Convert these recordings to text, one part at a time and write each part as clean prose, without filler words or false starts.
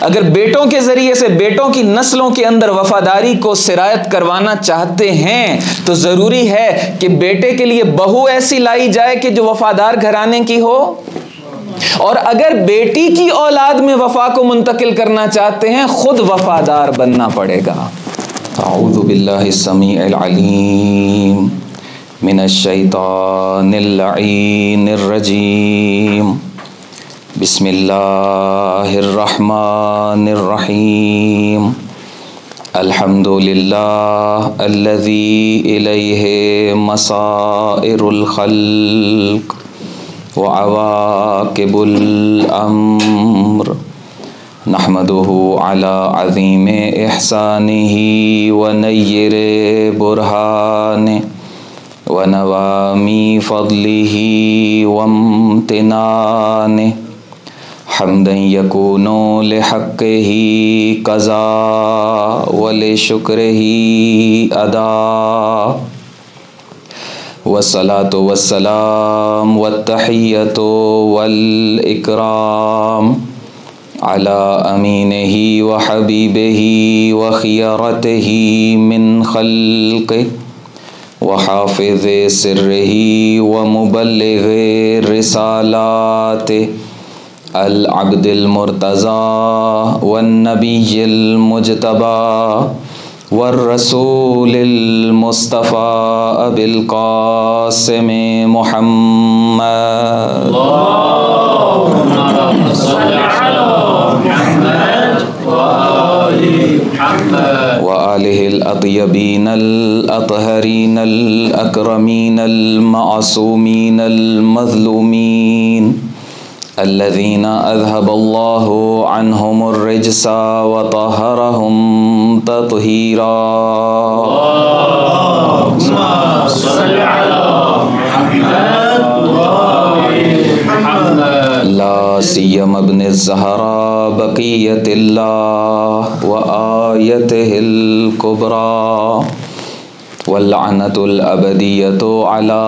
اگر بیٹوں کے ذریعے سے بیٹوں کی نسلوں کے اندر وفاداری کو سرایت کروانا چاہتے ہیں تو ضروری ہے کہ بیٹے کے لیے بہو ایسی لائی جائے کہ جو وفادار گھرانے کی ہو، اور اگر بیٹی کی اولاد میں وفا کو منتقل کرنا چاہتے ہیں خود وفادار بننا پڑے گا۔ اعوذ باللہ السمیع العلیم من الشیطان اللعین الرجیم، بسم اللہ الرحمن الرحیم، الحمد للہ الذی الیہ مصائر الخلق وعواقب الامر، نحمدہ علی عظیم احسانہ ونیر برہانہ ونوامی فضلہ وامتنانہ، حمدا یکون لحقہ قضا ولشکرہ ادا، والصلاة والسلام والتحیۃ والاکرام علی امینہ وحبیبہ وخیرتہ من خلقہ وحافظ سرہ ومبلغ رسالاتہ، العبد المرتضی والنبی المجتبی والرسول المصطفى ابی القاسم محمد، اللهم صل على محمد وآلہ الاطیبین الاطہرین الاکرمین المعصومین المظلومین، الذین اذهب اللہ عنہم الرجس وطہرہم تطہیرا، اللهم صل علی محمد لا سیما ابن الزہراء بقیت اللہ وآیتہ الکبریٰ، واللعنۃ الابدیۃ علی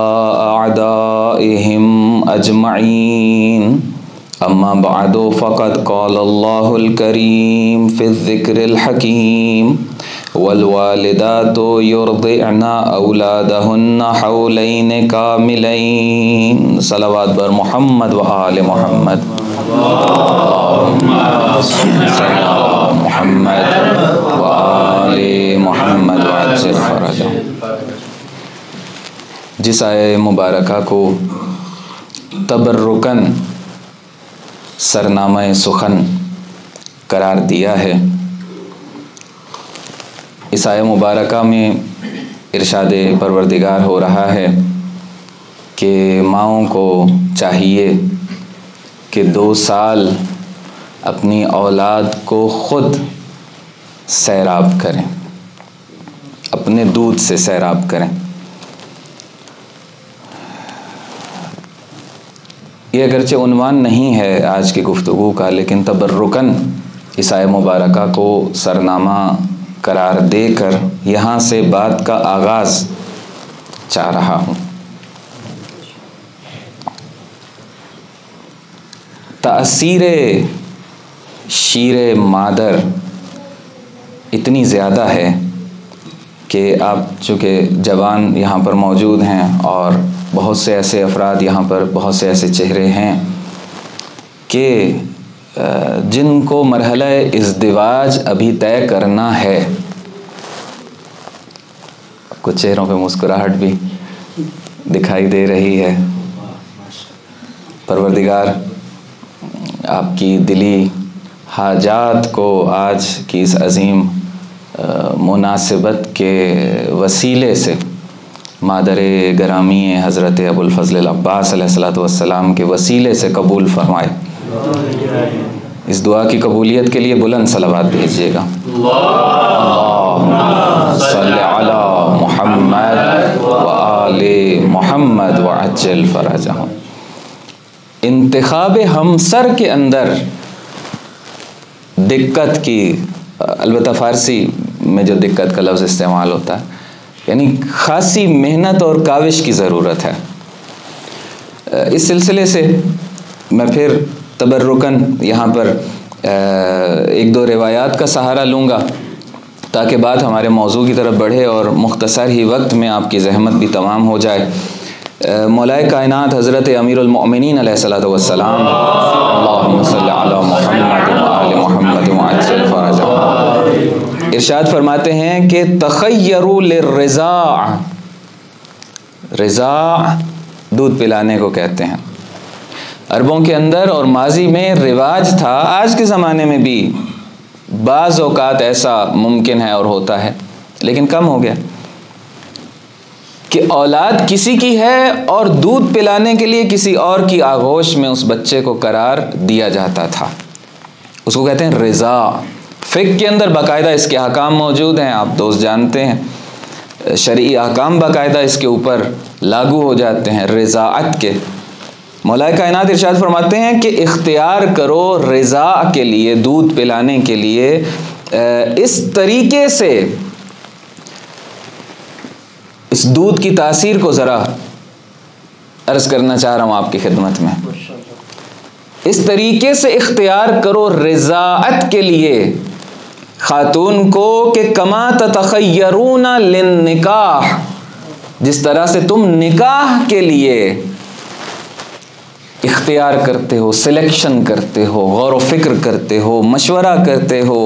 اعدائہم اجمعین، اما بعد فقد قال اللہ الکریم فی الذکر الحکیم، والوالدات یرضعن اولادہن حولین کاملین، صلوات بر محمد و آل محمد، اللہم صل علی محمد و آل محمد وعجل فرجہ۔ جس آیہ مبارکہ کو تبرکاً سرنامہ سخن قرار دیا ہے، اس آیہ مبارکہ میں ارشاد پروردگار ہو رہا ہے کہ ماؤں کو چاہیے کہ 2 سال اپنی اولاد کو خود سیراب کریں، اپنے دودھ سے سیراب کریں۔ یہ اگرچہ عنوان نہیں ہے آج کی گفتگو کا، لیکن تبرکاً اس آیہ مبارکہ کو سرنامہ قرار دے کر یہاں سے بات کا آغاز چاہ رہا ہوں۔ تأثیر شیر مادر اتنی زیادہ ہے کہ آپ چونکہ جوان یہاں پر موجود ہیں اور بہت سے ایسے افراد یہاں پر، بہت سے ایسے چہرے ہیں کہ جن کو مرحلہ ازدواج ابھی طے کرنا ہے۔ کچھ چہروں پہ مسکراہٹ بھی دکھائی دے رہی ہے۔ پروردگار آپ کی دلی حاجات کو آج کی اس عظیم مناسبت کے وسیلے سے مادر گرامی حضرت ابو الفضل العباس علیہ السلام کے وسیلے سے قبول فرمائے۔ اس دعا کی قبولیت کے لیے بلند صلوات بھیجیے گا۔ اللہم صلی علی محمد وآل محمد وعجل فرجہم۔ انتخاب ہمسر کے اندر دقت کی، البتہ فارسی میں جو دقت کا لفظ استعمال ہوتا ہے، یعنی خاصی محنت اور کاوش کی ضرورت ہے۔ اس سلسلے سے میں پھر تبرکاً یہاں پر ایک دو روایات کا سہارا لوں گا تاکہ بات ہمارے موضوع کی طرف بڑھے اور مختصر ہی وقت میں آپ کی زحمت بھی تمام ہو جائے۔ مولائے کائنات حضرت امیر المؤمنین علیہ الصلوۃ والسلام اللہم صلی علی محمد وآل محمد وعجل فرجہ ارشاد فرماتے ہیں کہ تخیروا للرضاع، رضاع دودھ پلانے کو کہتے ہیں۔ عربوں کے اندر اور ماضی میں رواج تھا، آج کے زمانے میں بھی بعض اوقات ایسا ممکن ہے اور ہوتا ہے لیکن کم ہو گیا کہ اولاد کسی کی ہے اور دودھ پلانے کے لیے کسی اور کی آغوش میں اس بچے کو قرار دیا جاتا تھا۔ اس کو کہتے ہیں رضاع۔ فقہ کے اندر باقاعدہ اس کے احکام موجود ہیں، آپ دوست جانتے ہیں، شرعی احکام باقاعدہ اس کے اوپر لاگو ہو جاتے ہیں رضاعت کے۔ مولا کائنات ارشاد فرماتے ہیں کہ اختیار کرو رضاع کے لیے، دودھ پلانے کے لیے اس طریقے سے، اس دودھ کی تاثیر کو ذرا عرض کرنا چاہ رہا ہوں آپ کی خدمت میں۔ اس طریقے سے اختیار کرو رضاعت کے لیے خاتون کو کہ کما تتخیرون للنکاح، جس طرح سے تم نکاح کے لیے اختیار کرتے ہو، سلیکشن کرتے ہو، غور و فکر کرتے ہو، مشورہ کرتے ہو،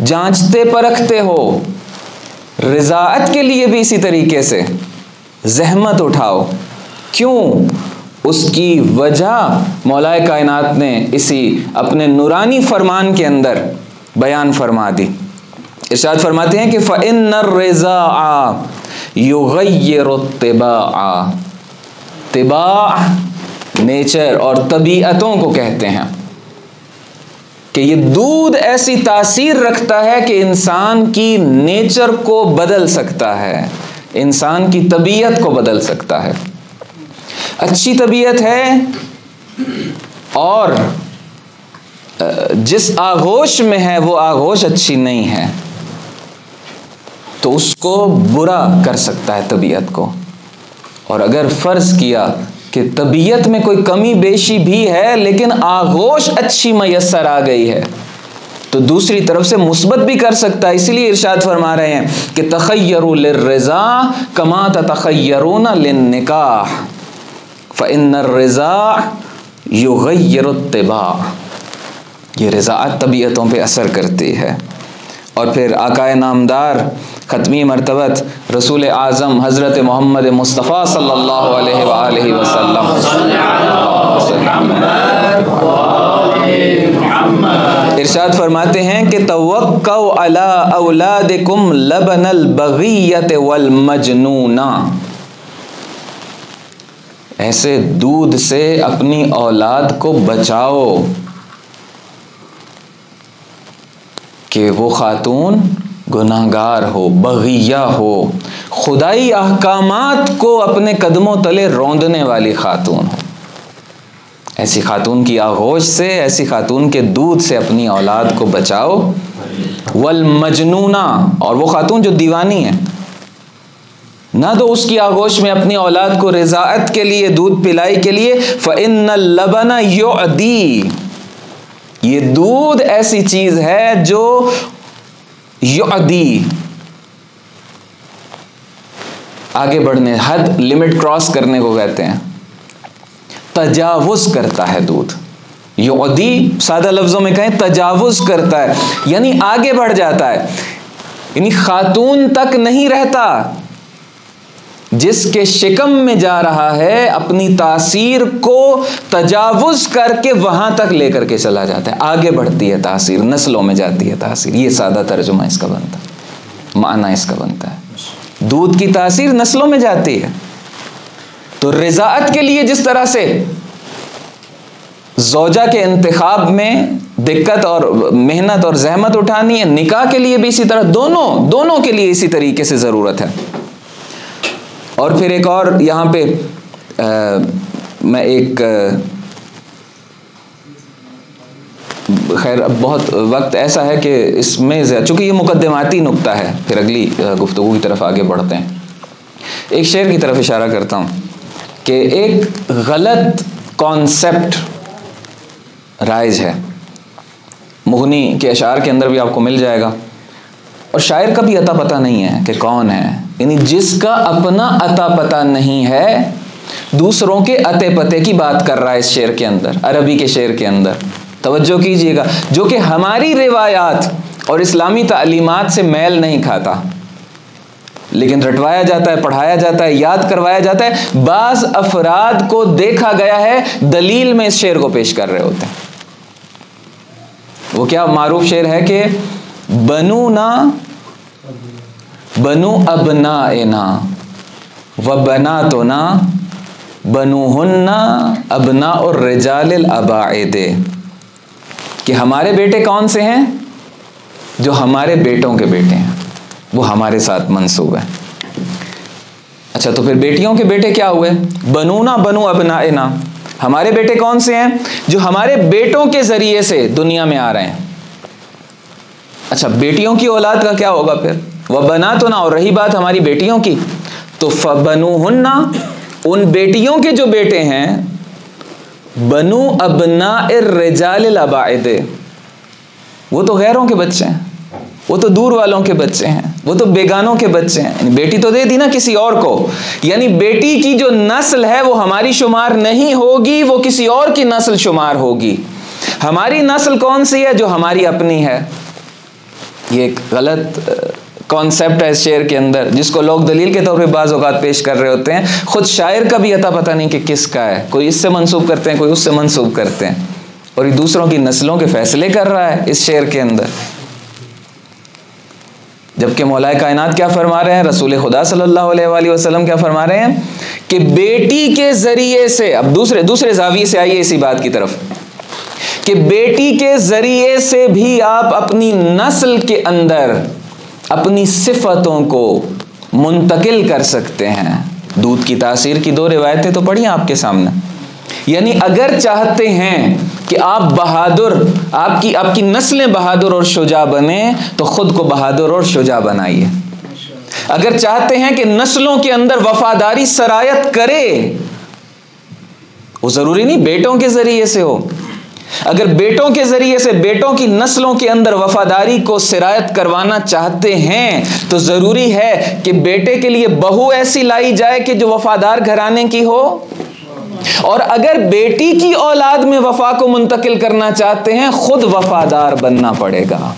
جانچتے پرکھتے ہو، رضاعت کے لیے بھی اسی طریقے سے زحمت اٹھاؤ۔ کیوں؟ اس کی وجہ مولا کائنات نے اسی اپنے نورانی فرمان کے اندر بیان فرما دی۔ ارشاد فرماتے ہیں کہ فَإِنَّ الرِّضَاعَ يُغَيِّرُ الطِّبَاعَ، طباع نیچر اور طبیعتوں کو کہتے ہیں کہ یہ دودھ ایسی تاثیر رکھتا ہے کہ انسان کی نیچر کو بدل سکتا ہے، انسان کی طبیعت کو بدل سکتا ہے۔ اچھی طبیعت ہے اور جس آغوش میں ہے وہ آغوش اچھی نہیں ہے تو اس کو برا کر سکتا ہے طبیعت کو۔ اور اگر فرض کیا کہ طبیعت میں کوئی کمی بیشی بھی ہے لیکن آغوش اچھی میسر آ گئی ہے تو دوسری طرف سے مثبت بھی کر سکتا ہے۔ اسی لیے ارشاد فرما رہے ہیں کہ تخیروا للرضاع کما تتخیرون للنکاح فإن الرضاع یغیر الطباع، یہ رضاعت طبیعتوں پہ اثر کرتی ہے۔ اور پھر آقائے نامدار ختمی مرتبت رسول اعظم حضرت محمد مصطفیٰ صلی اللہ علیہ وآلہ وسلم ارشاد فرماتے ہیں کہ توقعوا علی اولادکم لبن البغیۃ والمجنون، ایسے دودھ سے اپنی اولاد کو بچاؤ کہ وہ خاتون گناہگار ہو، بغیہ ہو، خدائی احکامات کو اپنے قدموں تلے روندنے والی خاتون ہو۔ ایسی خاتون کی آغوش سے، ایسی خاتون کے دودھ سے اپنی اولاد کو بچاؤ۔ والمجنونہ، اور وہ خاتون جو دیوانی ہے، نہ تو اس کی آغوش میں اپنی اولاد کو رضاعت کے لیے، دودھ پلائی کے لیے، فَإِنَّ اللَّبَنَ يُعْدِي، یہ دودھ ایسی چیز ہے جو یعدی، آگے بڑھنے، حد، لمٹ کراس کرنے کو کہتے ہیں، تجاوز کرتا ہے دودھ۔ یعدی سادہ لفظوں میں کہیں تجاوز کرتا ہے، یعنی آگے بڑھ جاتا ہے، یعنی خاتون تک نہیں رہتا، جس کے شکم میں جا رہا ہے اپنی تاثیر کو تجاوز کر کے وہاں تک لے کر کے چلا جاتا ہے، آگے بڑھتی ہے تاثیر، نسلوں میں جاتی ہے تاثیر۔ یہ سادہ ترجمہ اس کا بنتا ہے، معنی اس کا بنتا ہے، دودھ کی تاثیر نسلوں میں جاتی ہے۔ تو رضاعت کے لیے جس طرح سے زوجہ کے انتخاب میں دقت اور محنت اور زحمت اٹھانی ہے، نکاح کے لیے بھی اسی طرح، دونوں کے لیے اسی طریقے سے ضرورت ہے۔ اور پھر ایک اور یہاں پہ میں ایک، خیر اب بہت وقت ایسا ہے کہ اس میں چونکہ یہ مقدماتی نقطہ ہے، پھر اگلی گفتگو کی طرف آگے بڑھتے ہیں۔ ایک شعر کی طرف اشارہ کرتا ہوں کہ ایک غلط کانسیپٹ رائج ہے مغنی کے اشعار کے اندر بھی آپ کو مل جائے گا. اور شاعر کا بھی عطا پتہ نہیں ہے کہ کون ہے، یعنی جس کا اپنا عطا پتہ نہیں ہے دوسروں کے عطے پتے کی بات کر رہا ہے اس شعر کے اندر، عربی کے شعر کے اندر. توجہ کیجئے گا، جو کہ ہماری روایات اور اسلامی تعلیمات سے میل نہیں کھاتا، لیکن رٹوایا جاتا ہے، پڑھایا جاتا ہے، یاد کروایا جاتا ہے. بعض افراد کو دیکھا گیا ہے دلیل میں اس شعر کو پیش کر رہے ہوتے ہیں. وہ کیا معروف شعر ہے کہ بنونا بنو ابنائنا و بناتنا بنوہن ابناء الرجال الاباعد، کہ ہمارے بیٹے کون سے ہیں؟ جو ہمارے بیٹوں کے بیٹے ہیں، وہ ہمارے ساتھ منسوب ہے. اچھا، تو پھر بیٹیوں کے بیٹے کیا ہوئے؟ بنونا بنو ابنائنا، ہمارے بیٹے کون سے ہیں؟ جو ہمارے بیٹوں کے ذریعے سے دنیا میں آ رہے ہیں. اچھا، بیٹیوں کی اولاد کا کیا ہوگا پھر؟ وبناتنا، اور رہی بات ہماری بیٹیوں کی تو فبنوہن، ان بیٹیوں کے جو بیٹے ہیں بنو ابناء الرجال الاباعد، وہ تو غیروں کے بچے ہیں، وہ تو دور والوں کے بچے ہیں، وہ تو بیگانوں کے بچے ہیں. بیٹی تو دے دی نا کسی اور کو، یعنی بیٹی کی جو نسل ہے وہ ہماری شمار نہیں ہوگی، وہ کسی اور کی نسل شمار ہوگی. ہماری نسل کون سی ہے؟ جو ہماری اپنی ہے. یہ ایک غلط کانسیپٹ ہے اس شعر کے اندر، جس کو لوگ دلیل کے طور پہ بعض اوقات پیش کر رہے ہوتے ہیں. خود شاعر کا بھی عطا پتہ نہیں کہ کس کا ہے، کوئی اس سے منسوب کرتے ہیں، کوئی اس سے منسوب کرتے ہیں، اور یہ دوسروں کی نسلوں کے فیصلے کر رہا ہے اس شعر کے اندر. جبکہ مولا کائنات کیا فرما رہے ہیں، رسول خدا صلی اللہ علیہ وآلہ وسلم کیا فرما رہے ہیں کہ بیٹی کے ذریعے سے، اب دوسرے زاویے سے آئیے اسی بات کی طرف، کہ بیٹی کے ذریعے سے بھی آپ اپنی نسل کے اندر اپنی صفتوں کو منتقل کر سکتے ہیں. دودھ کی تاثیر کی 2 روایتیں تو پڑھی آپ کے سامنے. یعنی اگر چاہتے ہیں کہ آپ بہادر، آپ کی نسلیں بہادر اور شجاع بنیں تو خود کو بہادر اور شجاع بنائیے. اگر چاہتے ہیں کہ نسلوں کے اندر وفاداری سرایت کرے، وہ ضروری نہیں بیٹوں کے ذریعے سے ہو، اگر بیٹوں کے ذریعے سے بیٹوں کی نسلوں کے اندر وفاداری کو سرایت کروانا چاہتے ہیں تو ضروری ہے کہ بیٹے کے لیے بہو ایسی لائی جائے کہ جو وفادار گھرانے کی ہو. اور اگر بیٹی کی اولاد میں وفا کو منتقل کرنا چاہتے ہیں خود وفادار بننا پڑے گا،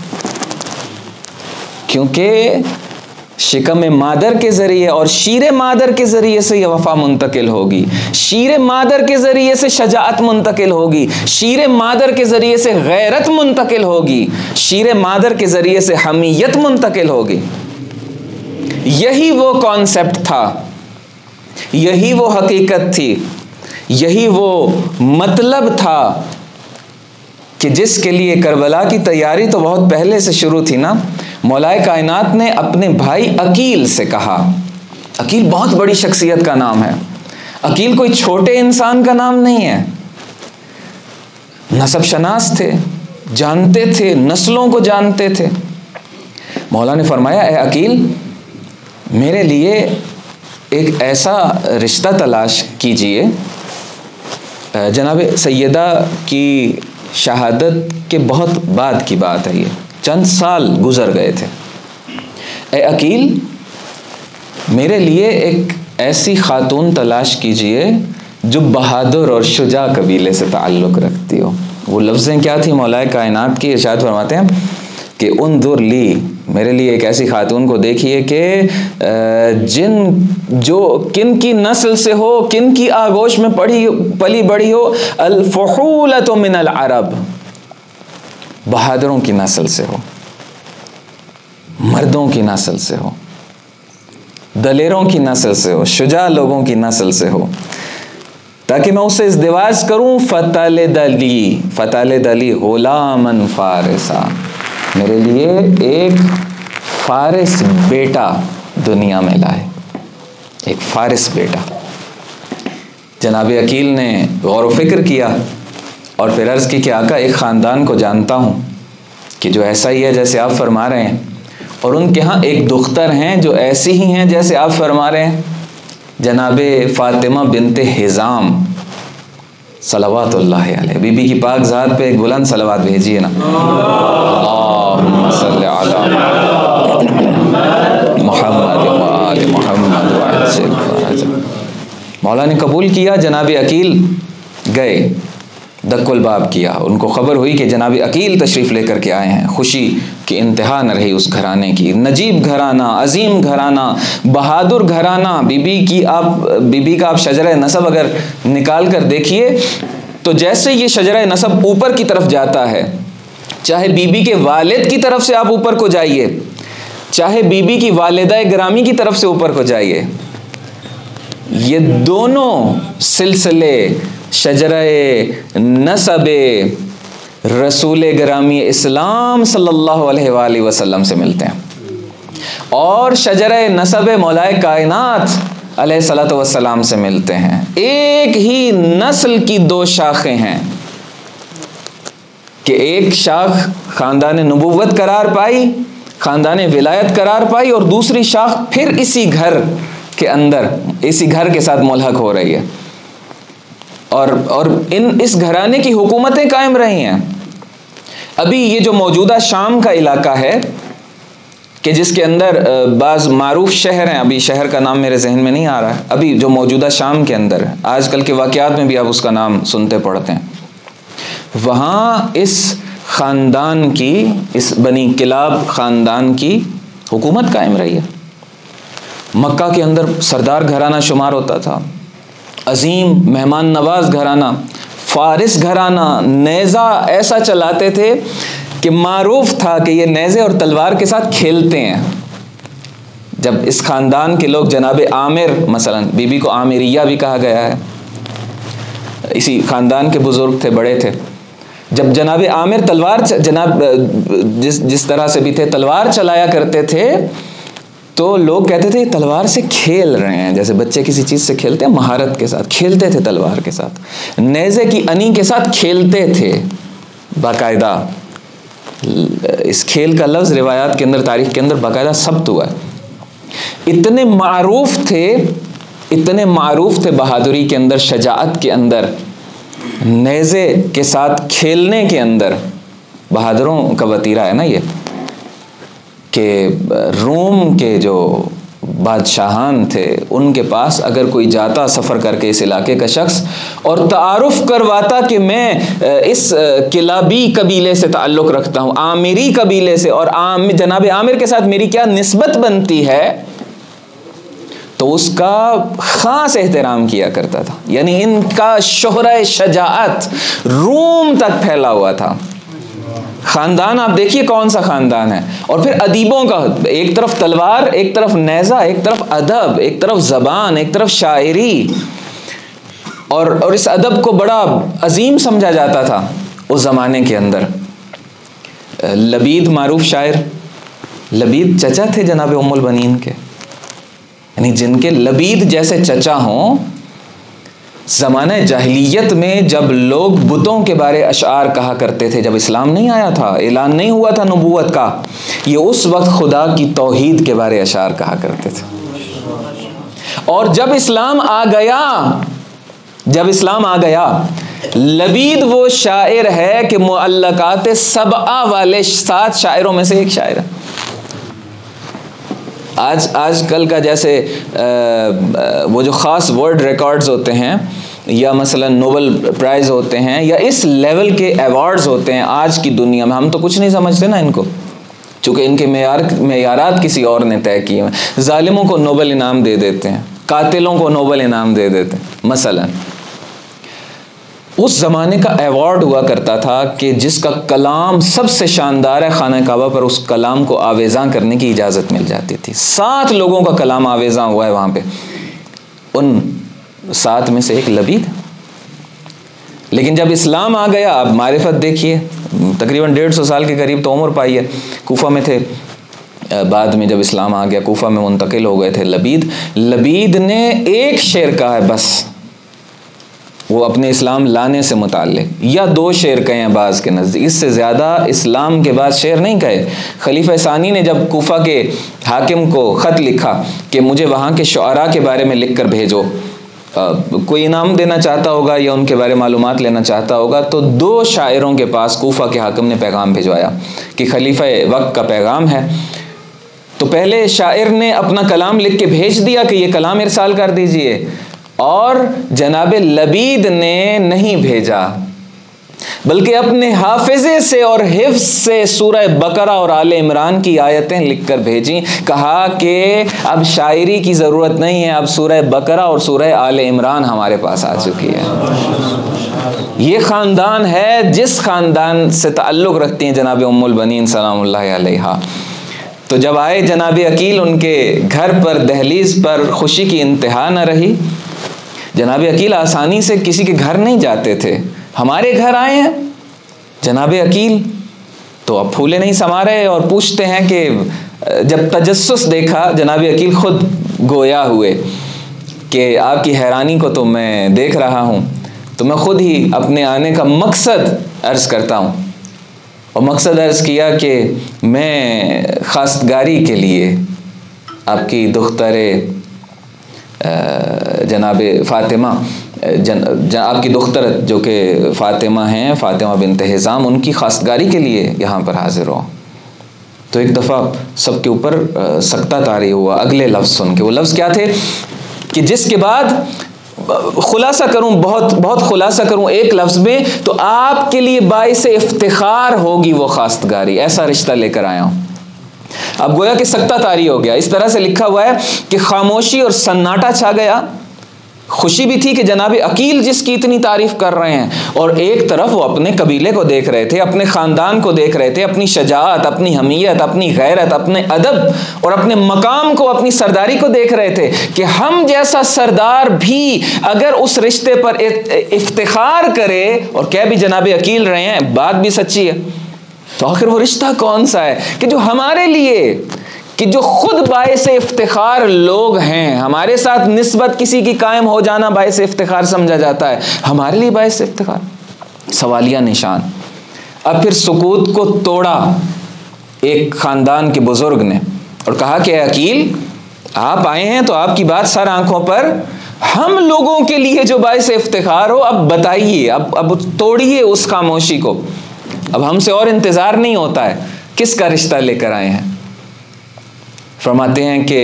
کیونکہ شکم مادر کے ذریعے اور شیر مادر کے ذریعے سے یہ وفا منتقل ہوگی، شیر مادر کے ذریعے سے شجاعت منتقل ہوگی، شیر مادر کے ذریعے سے غیرت منتقل ہوگی، شیر مادر کے ذریعے سے حمیت منتقل ہوگی. یہی وہ کانسیپٹ تھا، یہی وہ حقیقت تھی، یہی وہ مطلب تھا کہ جس کے لیے کربلا کی تیاری تو بہت پہلے سے شروع تھی نا. مولا کائنات نے اپنے بھائی عقیل سے کہا، عقیل بہت بڑی شخصیت کا نام ہے، عقیل کوئی چھوٹے انسان کا نام نہیں ہے، نسب شناس تھے، جانتے تھے، نسلوں کو جانتے تھے. مولا نے فرمایا اے عقیل، میرے لیے ایک ایسا رشتہ تلاش کیجئے. جناب سیدہ کی شہادت کے بہت بعد کی بات ہے، یہ چند سال گزر گئے تھے. اے عقیل، میرے لیے ایک ایسی خاتون تلاش کیجئے جو بہادر اور شجاع قبیلے سے تعلق رکھتی ہو. وہ لفظیں کیا تھی مولا کائنات کی؟ ارشاد فرماتے ہیں کہ انظر لی، میرے لیے ایک ایسی خاتون کو دیکھیے کہ کن کی نسل سے ہو، کن کی آغوش میں پلی بڑی ہو. الفحولۃ من العرب، بہادروں کی نسل سے ہو، مردوں کی نسل سے ہو، دلیروں کی نسل سے ہو، شجاع لوگوں کی نسل سے ہو، تاکہ میں اس سے ازدواج کروں. فتلد لی غلاما فارسا، میرے لیے ایک فارس بیٹا دنیا میں لائے، ایک فارس بیٹا. جناب عقیل نے غور و فکر کیا اور پھر عرض کی کہ آقا، ایک خاندان کو جانتا ہوں کہ جو ایسا ہی ہے جیسے آپ فرما رہے ہیں، اور ان کے ہاں ایک دختر ہیں جو ایسی ہی ہیں جیسے آپ فرما رہے ہیں، جناب فاطمہ بنت حزام. صلوات اللہ علیہ، بی بی کی پاک ذات پہ ایک بلند صلوات بھیجیے نا، اللہم صلی علی محمد و آل محمد وعجل فرجہ۔ مولا نے قبول کیا، جناب عقیل گئے، دق الباب کیا، ان کو خبر ہوئی کہ جناب عقیل تشریف لے کر کے آئے ہیں، خوشی کی انتہا نہ رہی اس گھرانے کی، نجیب گھرانہ، عظیم گھرانہ، بہادر گھرانہ، بی بی کا آپ شجرہ نسب اگر نکال کر دیکھیے تو جیسے یہ شجرہ نسب اوپر کی طرف جاتا ہے، چاہے بی بی کے والد کی طرف سے آپ اوپر کو جائیے، چاہے بی بی کی والدہ گرامی کی طرف سے اوپر کو جائیے، یہ دونوں سلسلے شجرہ نسب رسول گرامی اسلام صلی اللہ علیہ وآلہ وسلم سے ملتے ہیں، اور شجرہ نسب مولائے کائنات علیہ الصلوۃ والسلام سے ملتے ہیں۔ ایک ہی نسل کی دو شاخیں ہیں کہ ایک شاخ خاندان نبوت قرار پائی، خاندان ولایت قرار پائی، اور دوسری شاخ پھر اسی گھر کے اندر، اسی گھر کے ساتھ ملحق ہو رہی ہے، اور اس گھرانے کی حکومتیں قائم رہی ہیں۔ ابھی یہ جو موجودہ شام کا علاقہ ہے کہ جس کے اندر بعض معروف شہر ہیں، ابھی شہر کا نام میرے ذہن میں نہیں آ رہا ہے، ابھی جو موجودہ شام کے اندر ہے، آج کل کے واقعات میں بھی آپ اس کا نام سنتے پڑھتے ہیں، وہاں اس خاندان کی، اس بنی کلاب خاندان کی حکومت قائم رہی ہے۔ مکہ کے اندر سردار گھرانہ شمار ہوتا تھا، عظیم مہمان نواز گھرانہ، فارس گھرانہ، نیزہ ایسا چلاتے تھے کہ معروف تھا کہ یہ نیزے اور تلوار کے ساتھ کھیلتے ہیں۔ جب اس خاندان کے لوگ جناب عامر، مثلا بی بی کو عامریہ بھی کہا گیا ہے، اسی خاندان کے بزرگ تھے، بڑے تھے، جب جناب عامر تلوار جناب جس طرح سے بھی تھے تلوار چلایا کرتے تھے تو لوگ کہتے تھے تلوار سے کھیل رہے ہیں، جیسے بچے کسی چیز سے کھیلتے ہیں، مہارت کے ساتھ کھیلتے تھے، تلوار کے ساتھ، نیزے کی انی کے ساتھ کھیلتے تھے باقاعدہ۔ اس کھیل کا لفظ روایات کے اندر، تاریخ کے اندر باقاعدہ ثبت ہوا ہے۔ اتنے معروف تھے بہادری کے اندر، شجاعت کے اندر، نیزے کے ساتھ کھیلنے کے اندر۔ بہادروں کا وتیرہ ہے نا یہ، کہ روم کے جو بادشاہان تھے ان کے پاس اگر کوئی جاتا سفر کر کے اس علاقے کا شخص اور تعارف کرواتا کہ میں اس کلابی قبیلے سے تعلق رکھتا ہوں، عامری قبیلے سے، اور جناب عامر کے ساتھ میری کیا نسبت بنتی ہے، تو اس کا خاص احترام کیا کرتا تھا۔ یعنی ان کا شہرہ شجاعت روم تک پھیلا ہوا تھا۔ خاندان آپ دیکھیے کون سا خاندان ہے، اور پھر ادیبوں کا، ایک طرف تلوار، ایک طرف نیزہ، ایک طرف ادب، ایک طرف زبان، ایک طرف شاعری، اور اس ادب کو بڑا عظیم سمجھا جاتا تھا اس زمانے کے اندر۔ لبید معروف شاعر، لبید چچا تھے جناب ام البنین کے، یعنی جن کے لبید جیسے چچا ہوں۔ زمانہ جاہلیت میں جب لوگ بتوں کے بارے اشعار کہا کرتے تھے، جب اسلام نہیں آیا تھا، اعلان نہیں ہوا تھا نبوت کا، یہ اس وقت خدا کی توحید کے بارے اشعار کہا کرتے تھے۔ اور جب اسلام آ گیا لبید وہ شاعر ہے کہ معلقات سبعہ والے 7 شاعروں میں سے ایک شاعر ہے۔ آج کل کا جیسے وہ جو خاص ورلڈ ریکارڈز ہوتے ہیں، یا مثلا نوبل پرائز ہوتے ہیں، یا اس لیول کے ایوارڈز ہوتے ہیں آج کی دنیا میں، ہم تو کچھ نہیں سمجھتے نا ان کو، چونکہ ان کے معیارات کسی اور نے طے کیے ہیں۔ ظالموں کو نوبل انعام دے دیتے ہیں، قاتلوں کو نوبل انعام دے دیتے ہیں۔ مثلا اس زمانے کا ایوارڈ ہوا کرتا تھا کہ جس کا کلام سب سے شاندار ہے، خانہ کعبہ پر اس کلام کو آویزاں کرنے کی اجازت مل جاتی تھی۔ 7 لوگوں کا کلام آویزاں ہوا ہے وہاں پہ، ان 7 میں سے ایک لبید۔ لیکن جب اسلام آ گیا، اب معرفت دیکھیے، تقریباً 150 سال کے قریب تو عمر پائی ہے۔ کوفہ میں تھے، بعد میں جب اسلام آ گیا کوفہ میں منتقل ہو گئے تھے لبید نے ایک شعر کہا ہے بس، وہ اپنے اسلام لانے سے متعلق، یا 2 شعر کہے ہیں بعض کے نزدیک، اس سے زیادہ اسلام کے بعد شعر نہیں کہے۔ خلیفہ ثانی نے جب کوفہ کے حاکم کو خط لکھا کہ مجھے وہاں کے شعراء کے بارے میں لکھ کر بھیجو، کوئی انعام دینا چاہتا ہوگا یا ان کے بارے معلومات لینا چاہتا ہوگا تو 2 شاعروں کے پاس کوفہ کے حاکم نے پیغام بھجوایا کہ خلیفہ وقت کا پیغام ہے. تو پہلے شاعر نے اپنا کلام لکھ کے بھیج دیا کہ یہ کلام ارسال کر دیجئے، اور جناب لبید نے نہیں بھیجا بلکہ اپنے حافظے سے اور حفظ سے سورہ بقرہ اور آل عمران کی آیتیں لکھ کر بھیجیں. کہا کہ اب شاعری کی ضرورت نہیں ہے، اب سورہ بقرہ اور سورہ آل عمران ہمارے پاس آ چکی ہے. یہ خاندان ہے جس خاندان سے تعلق رکھتی ہیں جناب ام البنین سلام اللہ علیہا. تو جب آئے جناب عقیل، ان کے گھر پر دہلیز پر خوشی کی انتہا نہ رہی. جناب عقیل آسانی سے کسی کے گھر نہیں جاتے تھے. ہمارے گھر آئے ہیں جناب عقیل تو اب پھولے نہیں سما رہے، اور پوچھتے ہیں کہ جب تجسس دیکھا جناب عقیل خود گویا ہوئے کہ آپ کی حیرانی کو تو میں دیکھ رہا ہوں، تو میں خود ہی اپنے آنے کا مقصد عرض کرتا ہوں. اور مقصد عرض کیا کہ میں خواستگاری کے لیے آپ کی دختر جناب فاطمہ آپ کی دختر جو کہ فاطمہ ہیں، فاطمہ بنت حزام، ان کی خواستگاری کے لیے یہاں پر حاضر ہو. تو ایک دفعہ سب کے اوپر سکتہ طاری ہوا اگلے لفظ سن کے. وہ لفظ کیا تھے کہ جس کے بعد خلاصہ کروں، بہت خلاصہ کروں ایک لفظ میں، تو آپ کے لیے باعث افتخار ہوگی وہ خواستگاری. ایسا رشتہ لے کر آیا ہوں. اب گویا کہ سکتہ طاری ہو گیا. اس طرح سے لکھا ہوا ہے کہ خاموشی اور سناٹا چھا گیا. خوشی بھی تھی کہ جناب عقیل جس کی اتنی تعریف کر رہے ہیں، اور ایک طرف وہ اپنے قبیلے کو دیکھ رہے تھے، اپنے خاندان کو دیکھ رہے تھے، اپنی شجاعت، اپنی حمیت، اپنی غیرت، اپنے ادب اور اپنے مقام کو، اپنی سرداری کو دیکھ رہے تھے کہ ہم جیسا سردار بھی اگر اس رشتے پر افتخار کرے، اور کہہ بھی جناب عقیل رہے ہیں، بات بھی سچی ہے، تو آخر وہ رشتہ کون سا ہے کہ جو ہمارے لیے، کہ جو خود باعث افتخار لوگ ہیں، ہمارے ساتھ نسبت کسی کی قائم ہو جانا باعث افتخار سمجھا جاتا ہے، ہمارے لیے باعث افتخار. سوالیہ نشان. اب پھر سکوت کو توڑا ایک خاندان کے بزرگ نے اور کہا کہ اے عقیل، آپ آئے ہیں تو آپ کی بات سر آنکھوں پر، ہم لوگوں کے لیے جو باعث افتخار ہو اب بتائیے، اب توڑیے اس خاموشی کو. اب ہم سے اور انتظار نہیں ہوتا ہے. کس کا رشتہ لے کر آئے ہیں؟ فرماتے ہیں کہ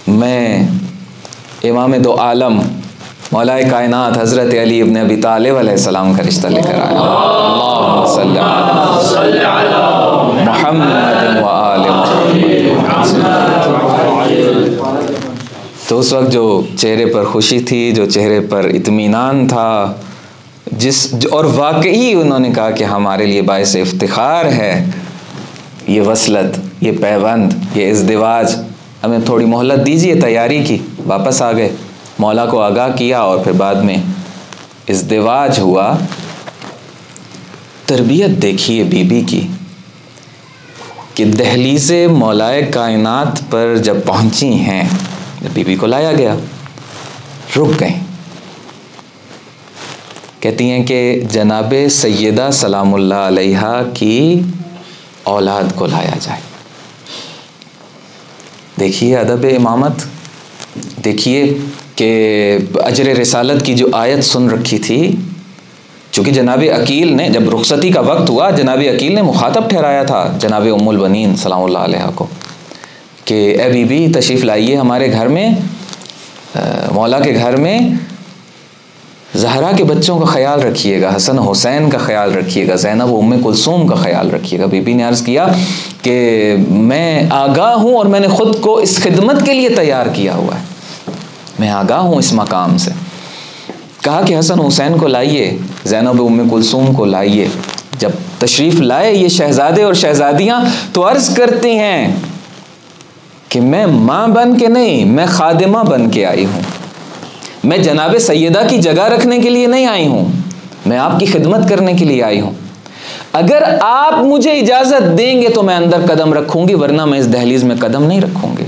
میں امام دو عالم مولا کائنات حضرت علی ابن ابی طالب علیہ السلام کا رشتہ لے کر آیا. اللہم صلی علی محمد و آل محمد. تو اس وقت جو چہرے پر خوشی تھی، جو چہرے پر اطمینان تھا، اور واقعی انہوں نے کہا کہ ہمارے لیے باعث افتخار ہے یہ وصلت، یہ پیوند، یہ ازدواج، ہمیں تھوڑی مہلت دیجیے تیاری کی. واپس آ گئے، مولا کو آگاہ کیا، اور پھر بعد میں ازدواج ہوا. تربیت دیکھیے بی بی کی کہ دہلیز مولائے کائنات پر جب پہنچی ہیں، جب بی بی کو لایا گیا، رک گئیں. کہتی ہیں کہ جناب سیدہ سلام اللہ علیہا کی اولاد کو لایا جائے. دیکھیے ادب امامت، دیکھیے کہ اجر رسالت کی جو آیت سن رکھی تھی، چونکہ جناب عقیل نے جب رخصتی کا وقت ہوا، جناب عقیل نے مخاطب ٹھہرایا تھا جناب ام البنین سلام اللہ علیہا کو کہ اے بی بی تشریف لائیے ہمارے گھر میں، مولا کے گھر میں، زہرا کے بچوں کا خیال رکھیے گا، حسن حسین کا خیال رکھیے گا، زینب و ام کلثوم کا خیال رکھیے گا. بی بی نے عرض کیا کہ میں آگاہ ہوں اور میں نے خود کو اس خدمت کے لیے تیار کیا ہوا ہے، میں آگاہ ہوں اس مقام سے. کہا کہ حسن حسین کو لائیے، زینب و ام کلثوم کو لائیے. جب تشریف لائے یہ شہزادے اور شہزادیاں تو عرض کرتی ہیں کہ میں ماں بن کے نہیں، میں خادمہ بن کے آئی ہوں، میں جناب سیدہ کی جگہ رکھنے کے لیے نہیں آئی ہوں، میں آپ کی خدمت کرنے کے لیے آئی ہوں. اگر آپ مجھے اجازت دیں گے تو میں اندر قدم رکھوں گی، ورنہ میں اس دہلیز میں قدم نہیں رکھوں گی.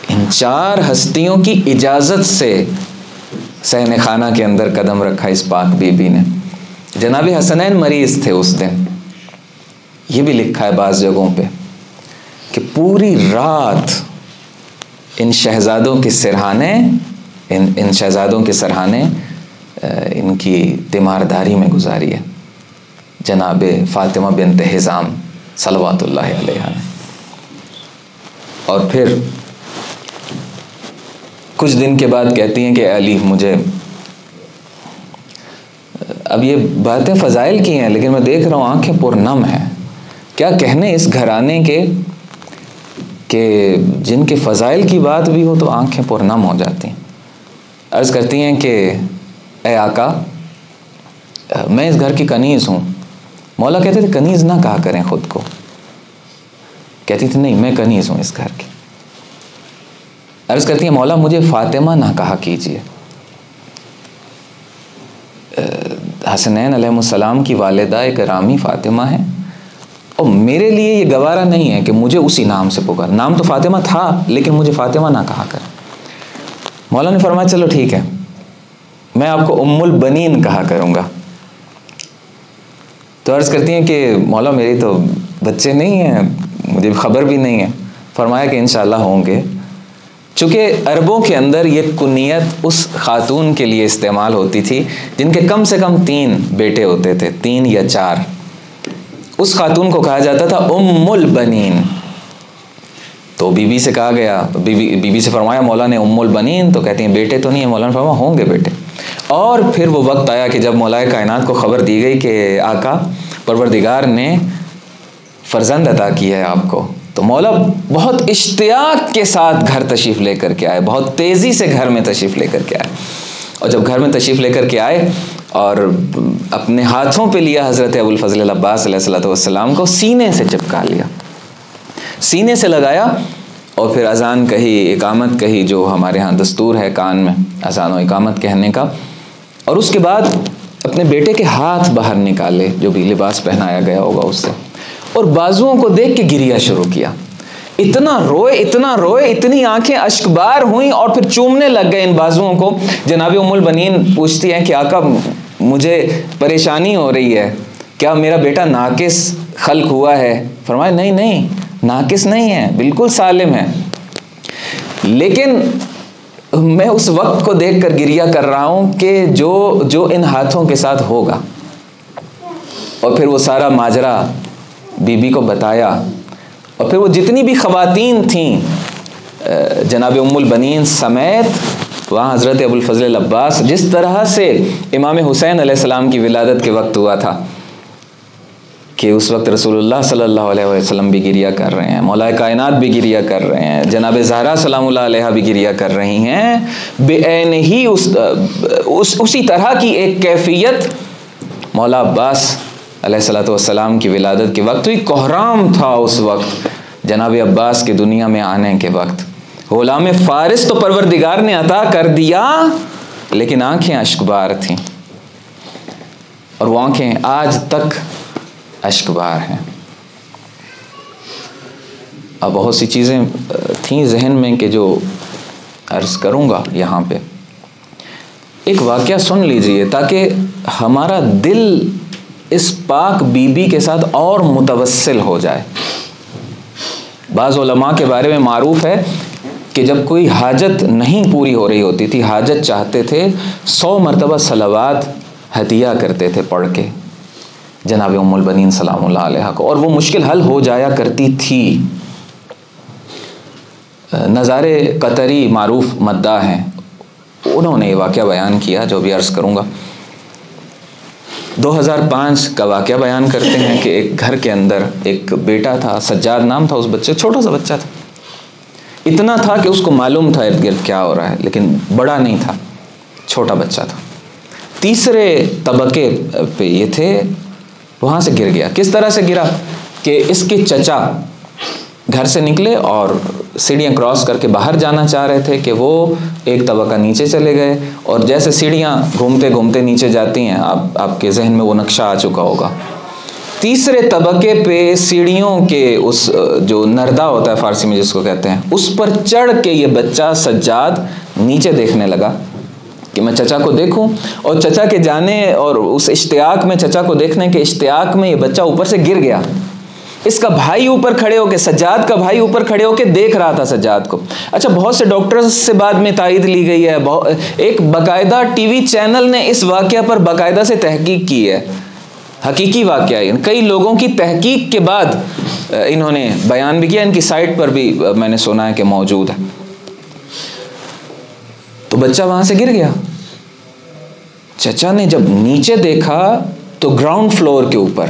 ان 4 ہستیوں کی اجازت سے صحن خانہ کے اندر قدم رکھا اس پاک بی بی نے. جناب حسنین مریض تھے اس دن. یہ بھی لکھا ہے بعض جگہوں پہ کہ پوری رات ان شہزادوں کے سرہانے ان شہزادوں کے سرہانے ان کی تیمارداری میں گزاری ہے جناب فاطمہ بنت حزام صلوات اللہ علیہا نے. اور پھر کچھ دن کے بعد کہتی ہیں کہ علی مجھے، اب یہ باتیں فضائل کی ہیں لیکن میں دیکھ رہا ہوں آنکھیں پرنم ہیں. کیا کہنے اس گھرانے کے کہ جن کے فضائل کی بات بھی ہو تو آنکھیں پرنم ہو جاتی ہیں. عرض کرتی ہیں کہ اے آقا میں اس گھر کی کنیز ہوں. مولا کہتے تھے کنیز نہ کہا کریں خود کو. کہتی تھی نہیں میں کنیز ہوں اس گھر کی. عرض کرتی ہیں مولا مجھے فاطمہ نہ کہا کیجئے. حسنین علیہ السلام کی والدہ گرامی فاطمہ ہیں اور میرے لیے یہ گوارا نہیں ہے کہ مجھے اسی نام سے پکار. نام تو فاطمہ تھا لیکن مجھے فاطمہ نہ کہا کر. مولا نے فرمایا چلو ٹھیک ہے میں آپ کو ام البنین کہا کروں گا. تو عرض کرتی ہیں کہ مولا میری تو بچے نہیں ہیں، مجھے خبر بھی نہیں ہے. فرمایا کہ انشاءاللہ ہوں گے. چونکہ عربوں کے اندر یہ کنیت اس خاتون کے لیے استعمال ہوتی تھی جن کے کم سے کم 3 بیٹے ہوتے تھے، 3 یا 4. اس خاتون کو کہا جاتا تھا ام البنین. تو بی بی سے کہا گیا، بی بی سے فرمایا مولا نے ام البنین، تو کہتی ہیں بیٹے تو نہیں ہیں. مولا نے فرمایا ہوں گے بیٹے. اور پھر وہ وقت آیا کہ جب مولائے کائنات کو خبر دی گئی کہ آقا پروردگار نے فرزند عطا کیا ہے آپ کو، تو مولا بہت اشتیاق کے ساتھ گھر تشریف لے کر کے آئے، بہت تیزی سے گھر میں تشریف لے کر کے آئے. اور جب گھر میں تشریف لے کر کے آئے اور اپنے ہاتھوں پہ لیا حضرت ابوالفضل العباس علیہ السلام کو، سینے سے چپکا لیا، سینے سے لگایا اور پھر اذان کہی، اقامت کہی، جو ہمارے ہاں دستور ہے کان میں اذان و اقامت کہنے کا. اور اس کے بعد اپنے بیٹے کے ہاتھ باہر نکالے جو بھی لباس پہنایا گیا ہوگا اس سے، اور بازوؤں کو دیکھ کے گریا شروع کیا. اتنا روئے، اتنی آنکھیں اشکبار ہوئیں اور پھر چومنے لگ گئے ان بازوؤں کو. جناب ام البنین پوچھتی ہیں کہ آقا مجھے پریشانی ہو رہی ہے، کیا میرا بیٹا ناقص خلق ہوا ہے؟ فرمایا نہیں ناقص نہیں ہے، بالکل سالم ہے، لیکن میں اس وقت کو دیکھ کر گریہ کر رہا ہوں کہ جو ان ہاتھوں کے ساتھ ہوگا. اور پھر وہ سارا ماجرا بی بی کو بتایا. اور پھر وہ جتنی بھی خواتین تھیں جناب ام البنین سمیت وہاں حضرت ابوالفضل العباس، جس طرح سے امام حسین علیہ السلام کی ولادت کے وقت ہوا تھا کہ اس وقت رسول اللہ صلی اللہ علیہ وسلم بھی گریہ کر رہے ہیں، مولا کائنات بھی گریہ کر رہے ہیں، جناب زہرا سلام اللہ علیہ بھی گریہ کر رہی ہیں. بے عین ہی اسی طرح کی ایک کیفیت مولا عباس علیہ السلام کی ولادت کے وقت ہوئی. کوہرام تھا اس وقت جناب عباس کے دنیا میں آنے کے وقت. غلام فارس تو پروردگار نے عطا کر دیا لیکن آنکھیں اشکبار تھیں، اور وہ آنکھیں آج تک اشکبار ہیں. اب بہت سی چیزیں تھیں ذہن میں کہ جو عرض کروں گا یہاں پہ. ایک واقعہ سن لیجئے تاکہ ہمارا دل اس پاک بی بی کے ساتھ اور متوسل ہو جائے. بعض علماء کے بارے میں معروف ہے کہ جب کوئی حاجت نہیں پوری ہو رہی ہوتی تھی، حاجت چاہتے تھے، 100 مرتبہ صلوات ہدیہ کرتے تھے پڑھ کے جناب ام البنین سلام اللہ علیہ کو، اور وہ مشکل حل ہو جایا کرتی تھی. نزار قطری معروف مداح ہیں، انہوں نے یہ واقعہ بیان کیا جو بھی عرض کروں گا. 2005 کا واقعہ بیان کرتے ہیں کہ ایک گھر کے اندر ایک بیٹا تھا، سجاد نام تھا اس بچے، چھوٹا سا بچہ تھا. اتنا تھا کہ اس کو معلوم تھا ارد گرد کیا ہو رہا ہے، لیکن بڑا نہیں تھا، چھوٹا بچہ تھا. 3 طبقے پہ یہ تھے، وہاں سے گر گیا. کس طرح سے گرا کہ اس کے چچا گھر سے نکلے اور سیڑھیاں کراس کر کے باہر جانا چاہ رہے تھے کہ وہ ایک طبقہ نیچے چلے گئے، اور جیسے سیڑھیاں گھومتے گھومتے نیچے جاتی ہیں، آپ کے ذہن میں وہ نقشہ آ چکا ہوگا. 3 طبقے پہ سیڑھیوں کے اس جو نردہ ہوتا ہے فارسی میں جس کو کہتے ہیں، اس پر چڑھ کے یہ بچہ سجاد نیچے دیکھنے لگا کہ میں چچا کو دیکھوں، اور چچا کے جانے اور اس اشتیاق میں، چچا کو دیکھنے کے اشتیاق میں یہ بچہ اوپر سے گر گیا. اس کا بھائی اوپر کھڑے ہو کے، سجاد کا بھائی اوپر کھڑے ہو کے دیکھ رہا تھا سجاد کو. اچھا بہت سے ڈاکٹرز سے بعد میں تائید لی گئی ہے، ایک باقاعدہ ٹی وی چینل نے اس واقعہ پر باقاعدہ سے تحقیق کی ہے، حقیقی واقعہ ہے، کئی لوگوں کی تحقیق کے بعد انہوں نے بیان بھی کیا، ان کی سائٹ پر بھی میں نے سنا ہے کہ موجود ہے. تو بچہ وہاں سے گر گیا. چچا نے جب نیچے دیکھا تو گراؤنڈ فلور کے اوپر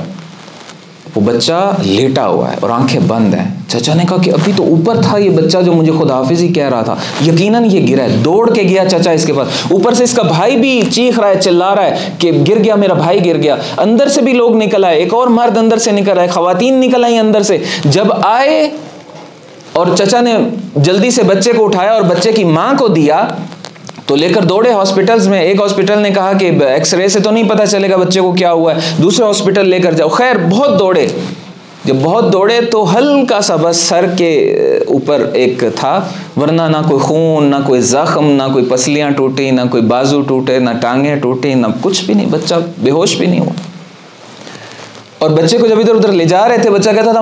وہ بچہ لیٹا ہوا ہے اور آنکھیں بند ہیں. چچا نے کہا کہ ابھی تو اوپر تھا یہ بچہ جو مجھے خدا حافظی کہہ رہا تھا، یقیناً یہ گرا ہے. دوڑ کے گیا چچا اس کے پاس، اوپر سے اس کا بھائی بھی چیخ رہا ہے، چلا رہا ہے کہ گر گیا میرا بھائی گر گیا. اندر سے بھی لوگ نکل آئے، ایک اور مرد اندر سے نکل آئے، خواتین نکل آئی اندر سے. جب آئے اور چچا نے جلدی سے بچے کو اٹھایا اور بچے کی ماں کو دیا تو لے کر دوڑے ہاسپٹلز میں. ایک ہاسپٹل نے کہا کہ ایکس رے سے تو نہیں پتہ چلے گا بچے کو کیا ہوا ہے، دوسرے ہاسپٹل لے کر جاؤ. خیر بہت دوڑے. جب بہت دوڑے تو ہلکا سا بس سر کے اوپر ایک تھا، ورنہ نہ کوئی خون، نہ کوئی زخم، نہ کوئی پسلیاں ٹوٹی، نہ کوئی بازو ٹوٹے، نہ ٹانگیں ٹوٹی، نہ کچھ بھی نہیں. بچہ بے ہوش بھی نہیں ہوا. اور بچے کو جب ادھر ادھر لے جا رہے تھے بچہ کہتا تھا،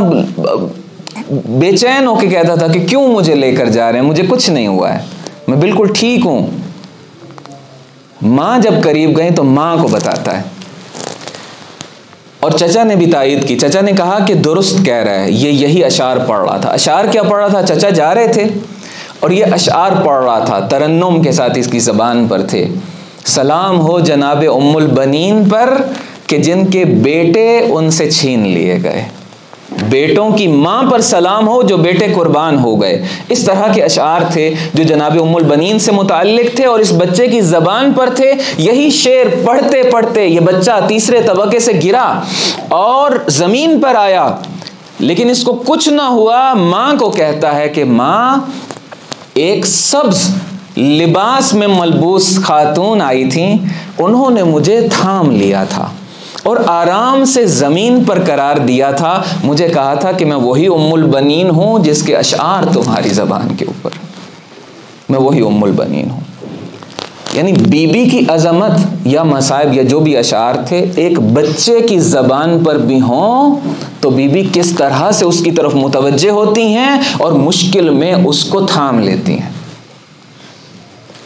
بے چین ہو کے کہتا تھا کہ کیوں مجھے لے کر جا رہے ہیں، مجھے کچھ نہیں ہوا ہے، میں بالکل ٹھیک ہوں. ماں جب قریب گئی تو ماں کو بتاتا ہے اور چچا نے بھی تائید کی. چچا نے کہا کہ درست کہہ رہا ہے، یہ یہی اشعار پڑھ رہا تھا. اشعار کیا پڑھ رہا تھا؟ چچا جا رہے تھے اور یہ اشعار پڑھ رہا تھا، ترنم کے ساتھ اس کی زبان پر تھے. سلام ہو جناب ام البنین پر کہ جن کے بیٹے ان سے چھین لیے گئے. بیٹوں کی ماں پر سلام ہو جو بیٹے قربان ہو گئے. اس طرح کے اشعار تھے جو جناب ام البنین سے متعلق تھے اور اس بچے کی زبان پر تھے. یہی شعر پڑھتے پڑھتے یہ بچہ تیسرے طبقے سے گرا اور زمین پر آیا، لیکن اس کو کچھ نہ ہوا. ماں کو کہتا ہے کہ ماں، ایک سبز لباس میں ملبوس خاتون آئی تھیں، انہوں نے مجھے تھام لیا تھا اور آرام سے زمین پر قرار دیا تھا. مجھے کہا تھا کہ میں وہی ام البنین ہوں جس کے اشعار تمہاری زبان کے اوپر، میں وہی ام البنین ہوں. یعنی بی بی کی عظمت یا مصائب یا جو بھی اشعار تھے ایک بچے کی زبان پر بھی ہوں تو بی بی کس طرح سے اس کی طرف متوجہ ہوتی ہیں اور مشکل میں اس کو تھام لیتی ہیں.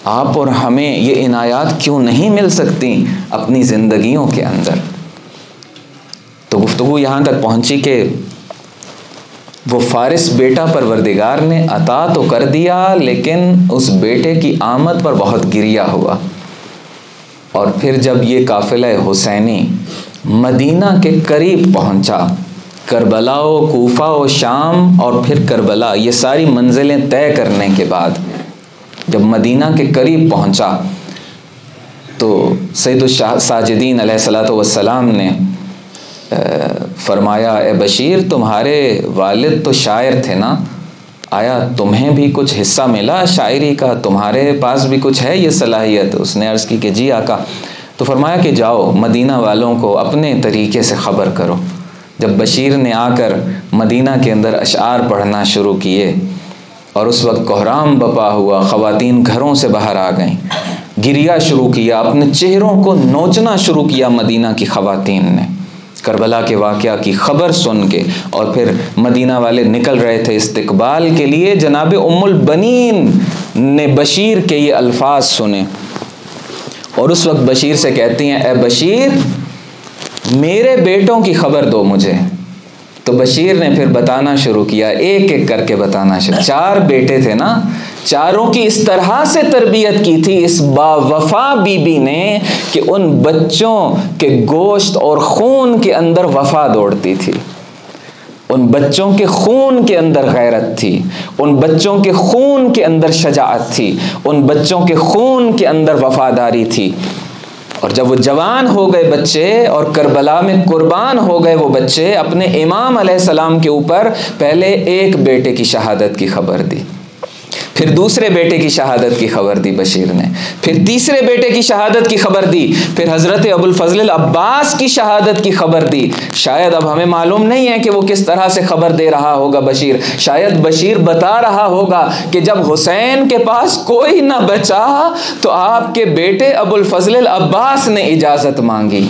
آپ اور ہمیں یہ عنایات کیوں نہیں مل سکتی اپنی زندگیوں کے اندر؟ تو گفتگو یہاں تک پہنچی کہ وہ فارس بیٹا پروردگار نے عطا تو کر دیا، لیکن اس بیٹے کی آمد پر بہت گریہ ہوا. اور پھر جب یہ قافلہ حسینی مدینہ کے قریب پہنچا، کربلا و کوفہ و شام اور پھر کربلا، یہ ساری منزلیں طے کرنے کے بعد جب مدینہ کے قریب پہنچا تو سید الساجدین علیہ الصلوۃ والسلام نے فرمایا، اے بشیر تمہارے والد تو شاعر تھے نا، آیا تمہیں بھی کچھ حصہ ملا شاعری کا؟ تمہارے پاس بھی کچھ ہے یہ صلاحیت؟ اس نے عرض کی کہ جی آقا. تو فرمایا کہ جاؤ مدینہ والوں کو اپنے طریقے سے خبر کرو. جب بشیر نے آ کر مدینہ کے اندر اشعار پڑھنا شروع کیے اور اس وقت کوہرام بپا ہوا، خواتین گھروں سے باہر آ گئیں، گریہ شروع کیا، اپنے چہروں کو نوچنا شروع کیا مدینہ کی خواتین نے کربلا کے واقعہ کی خبر سن کے. اور پھر مدینہ والے نکل رہے تھے استقبال کے لیے. جناب ام البنین نے بشیر کے یہ الفاظ سنے اور اس وقت بشیر سے کہتی ہیں، اے بشیر میرے بیٹوں کی خبر دو مجھے. تو بشیر نے پھر بتانا شروع کیا، ایک ایک کر کے بتانا شروع. 4 بیٹے تھے نا، چاروں کی اس طرح سے تربیت کی تھی اس با وفا بی بی نے کہ ان بچوں کے گوشت اور خون کے اندر وفا دوڑتی تھی. ان بچوں کے خون کے اندر غیرت تھی، ان بچوں کے خون کے اندر شجاعت تھی، ان بچوں کے خون کے اندر وفاداری تھی. اور جب وہ جوان ہو گئے بچے اور کربلا میں قربان ہو گئے وہ بچے، اپنے امام علیہ السلام کے اوپر پہلے ایک بیٹے کی شہادت کی خبر دی، پھر دوسرے بیٹے کی شہادت کی خبر دی بشیر نے، پھر تیسرے بیٹے کی شہادت کی خبر دی، پھر حضرت ابو الفضل العباس کی شہادت کی خبر دی. شاید اب ہمیں معلوم نہیں ہے کہ وہ کس طرح سے خبر دے رہا ہوگا بشیر. شاید بشیر بتا رہا ہوگا کہ جب حسین کے پاس کوئی نہ بچا تو آپ کے بیٹے ابو الفضل العباس نے اجازت مانگی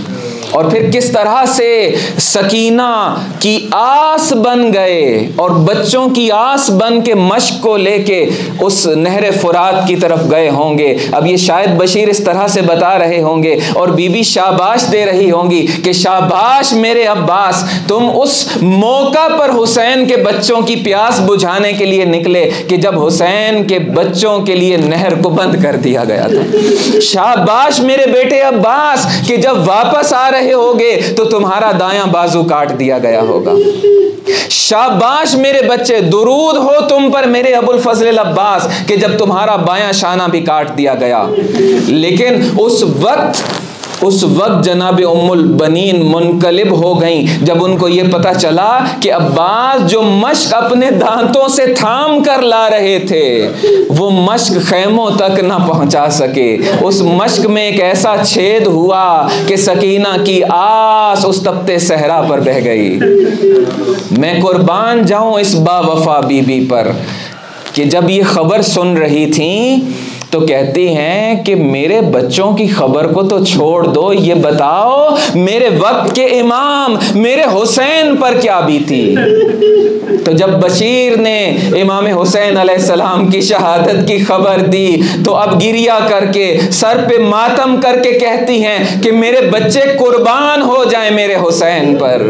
اور پھر کس طرح سے سکینہ کی آس بن گئے اور بچوں کی آس بن کے مشق کو لے کے اس نہر فرات کی طرف گئے ہوں گے۔ اب یہ شاید بشیر اس طرح سے بتا رہے ہوں گے اور بی بی شاباش دے رہی ہوں گی کہ شاباش میرے عباس، تم اس موقع پر حسین کے بچوں کی پیاس بجھانے کے لیے نکلے کہ جب حسین کے بچوں کے لیے نہر کو بند کر دیا گیا تھا۔ شاباش میرے بیٹے عباس کہ جب واپس آ رہے ہوگے تو تمہارا دایاں بازو کاٹ دیا گیا ہوگا۔ شاباش میرے بچے، درود ہو تم پر میرے ابو الفضل العباس کہ جب تمہارا بایاں شانہ بھی کاٹ دیا گیا۔ لیکن اس وقت جناب ام البنین منقلب ہو گئیں جب ان کو یہ پتا چلا کہ عباس جو مشق اپنے دانتوں سے تھام کر لا رہے تھے وہ مشق خیموں تک نہ پہنچا سکے۔ اس مشق میں ایک ایسا چھید ہوا کہ سکینہ کی آس اس تپتے صحرا پر بہہ گئی۔ میں قربان جاؤں اس با وفا بی بی پر کہ جب یہ خبر سن رہی تھیں تو کہتی ہیں کہ میرے بچوں کی خبر کو تو چھوڑ دو، یہ بتاؤ میرے وقت کے امام میرے حسین پر کیا بیتی۔ تو جب بشیر نے امام حسین علیہ السلام کی شہادت کی خبر دی تو اب گریہ کر کے سر پہ ماتم کر کے کہتی ہیں کہ میرے بچے قربان ہو جائیں میرے حسین پر۔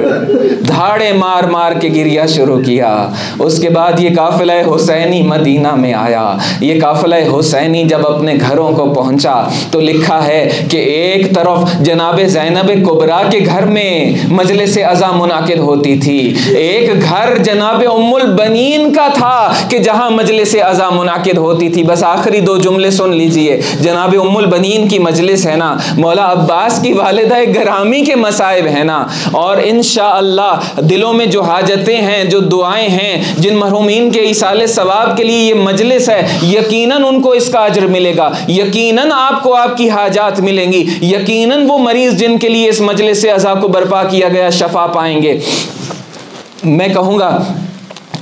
دھاڑے مار مار کے گریہ شروع کیا۔ اس کے بعد یہ قافلہ حسینی مدینہ میں آیا۔ یہ قافلہ حسینی جب اپنے گھروں کو پہنچا تو لکھا ہے کہ ایک طرف جناب زینب کبریٰ کے گھر میں مجلس عزا منعقد ہوتی تھی، ایک گھر جناب ام البنین کا تھا کہ جہاں مجلس عزا منعقد ہوتی تھی۔ بس آخری 2 جملے سن لیجئے، جناب ام البنین کی مجلس ہے نا، مولا عباس کی والدہ گرامی کے مصائب ہے نا، اور انشاءاللہ دلوں میں جو حاجتیں ہیں، جو دعائیں ہیں، جن مرحومین کے ایصال ثواب کے لیے یہ مجلس ہے، یقیناً ان کو اس کا اجر ملے گا، یقیناً آپ کو آپ کی حاجات ملیں گی، یقیناً وہ مریض جن کے لیے اس مجلس عزا کو برپا کیا گیا شفا پائیں گے۔ میں کہوں گا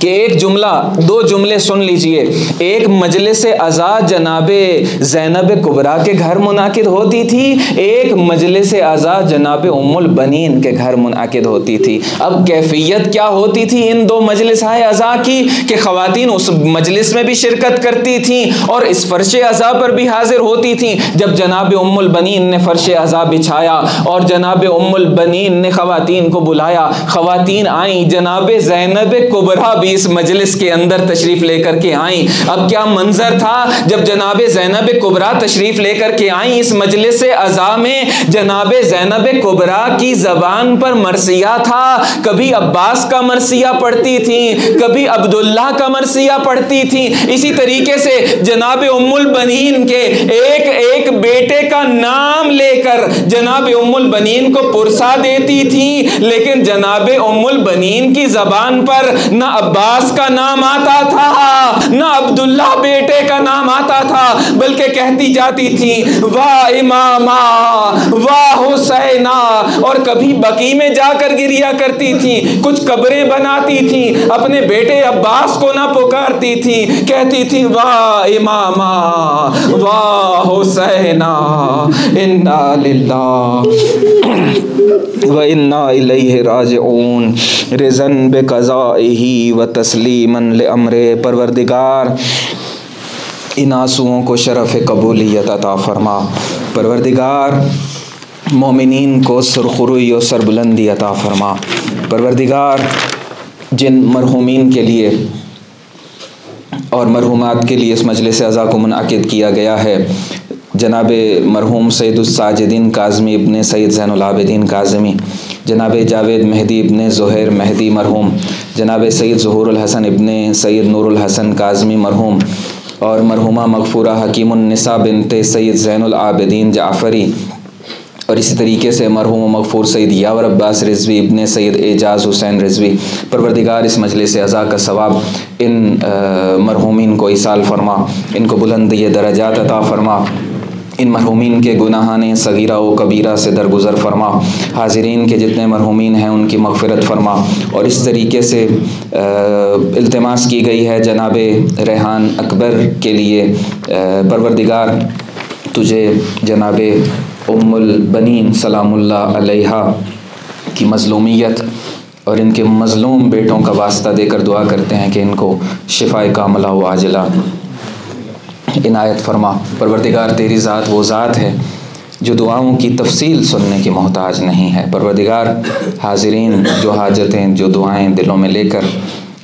کہ ایک جملہ 2 جملے سن لیجئے۔ ایک مجلس عزا جناب زینب کبریٰ کے گھر منعقد ہوتی تھی، ایک مجلس عزا جناب ام البنین کے گھر منعقد ہوتی تھی۔ اب کیفیت کیا ہوتی تھی ان 2 مجلس عزا کی کہ خواتین اس مجلس میں بھی شرکت کرتی تھیں اور اس فرش عزا پر بھی حاضر ہوتی تھیں۔ جب جناب ام البنین نے فرش عزا بچھایا اور جناب ام البنین نے خواتین کو بلایا، خواتین آئیں، جناب زینب کبریٰ بھی اس مجلس کے اندر تشریف لے کر کے آئیں۔ اب کیا منظر تھا جب جناب زینب کبریٰ تشریف لے کر کے آئیں اس مجلس عزا میں، جناب زینب کبریٰ کی زبان پر مرثیہ تھا، کبھی عباس کا مرثیہ پڑھتی تھیں، کبھی عبداللہ کا مرثیہ پڑھتی تھیں، اسی طریقے سے جناب ام البنین کے ایک ایک بیٹے کا نام لے کر جناب ام البنین کو پرسا دیتی تھیں، لیکن جناب ام البنین کی زبان پر نہ عباس کا نام آتا تھا نہ عبداللہ بیٹے کا نام آتا تھا، بلکہ کہتی جاتی تھی واہ امامہ واہ حسینہ، اور کبھی بقی میں جا کر گریہ کرتی تھیں، کچھ قبریں بناتی تھیں، اپنے بیٹے عباس کو نہ پکارتی تھیں، کہتی تھیں واہ امامہ واہ حسینہ، انا للہ وَإِنَّا إِلَيْهِ رَاجِعُونَ رِضًا بِقَضَائِهِ وَتَسْلِيمًا لِأَمْرِهِ۔ پروردگار ان آنسوؤں کو شرف قبولیت عطا فرما، پروردگار مومنین کو سرخروئی و سربلندی عطا فرما، پروردگار جن مرحومین کے لیے اور مرحومات کے لیے اس مجلس عزا کو منعقد کیا گیا ہے، جناب مرحوم سید الساجدین کاظمی ابن سید زین العابدین کاظمی، جناب جاوید مہدی ابن زہیر مہدی مرحوم، جناب سید ظہور الحسن ابن سید نور الحسن کاظمی مرحوم، اور مرحومہ مغفورہ حکیم النساء بنت سید زین العابدین جعفری، اور اسی طریقے سے مرحوم و مغفور سید یاور عباس رضوی ابن سید اعجاز حسین رضوی، پروردگار اس مجلس عزا کا ثواب ان مرحومین کو ایصال فرما، ان کو بلندی درجات عطا فرما، ان مرحومین کے گناہان صغیرہ و کبیرہ سے درگزر فرما، حاضرین کے جتنے مرحومین ہیں ان کی مغفرت فرما، اور اس طریقے سے التماس کی گئی ہے جناب ریحان اکبر کے لیے، پروردگار تجھے جناب ام البنین سلام اللہ علیہا کی مظلومیت اور ان کے مظلوم بیٹوں کا واسطہ دے کر دعا کرتے ہیں کہ ان کو شفائے کاملہ و عاجلہ عنایت فرما۔ پروردگار تیری ذات وہ ذات ہے جو دعاؤں کی تفصیل سننے کی محتاج نہیں ہے۔ پروردگار حاضرین جو حاجتیں جو دعائیں دلوں میں لے کر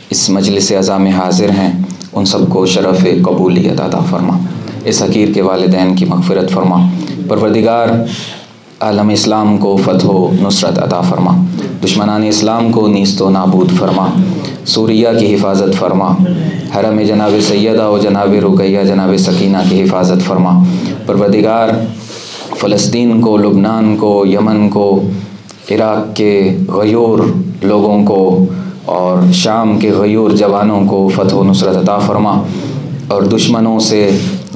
اس مجلس عزا میں حاضر ہیں ان سب کو شرف قبولیت عطا فرما، اس حقیر کے والدین کی مغفرت فرما۔ پروردگار عالم اسلام کو فتح و نصرت عطا فرما، دشمنان اسلام کو نیست و نابود فرما، سوریہ کی حفاظت فرما، حرم جناب سیدہ و جناب رقیہ جناب سکینہ کی حفاظت فرما۔ پروردگار فلسطین کو، لبنان کو، یمن کو، عراق کے غیور لوگوں کو اور شام کے غیور جوانوں کو فتح و نصرت عطا فرما، اور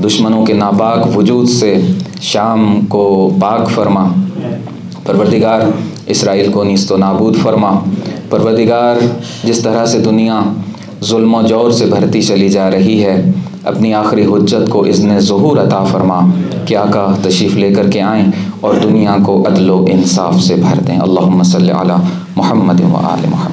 دشمنوں کے ناپاک وجود سے شام کو پاک فرما۔ پروردگار اسرائیل کو نیست و نابود فرما۔ پروردگار جس طرح سے دنیا ظلم و جور سے بھرتی چلی جا رہی ہے، اپنی آخری حجت کو اذن ظہور عطا فرما کہ آقا تشریف لے کر کے آئیں اور دنیا کو عدل و انصاف سے بھر دیں۔ اللہم صلی علی محمد و آل محمد۔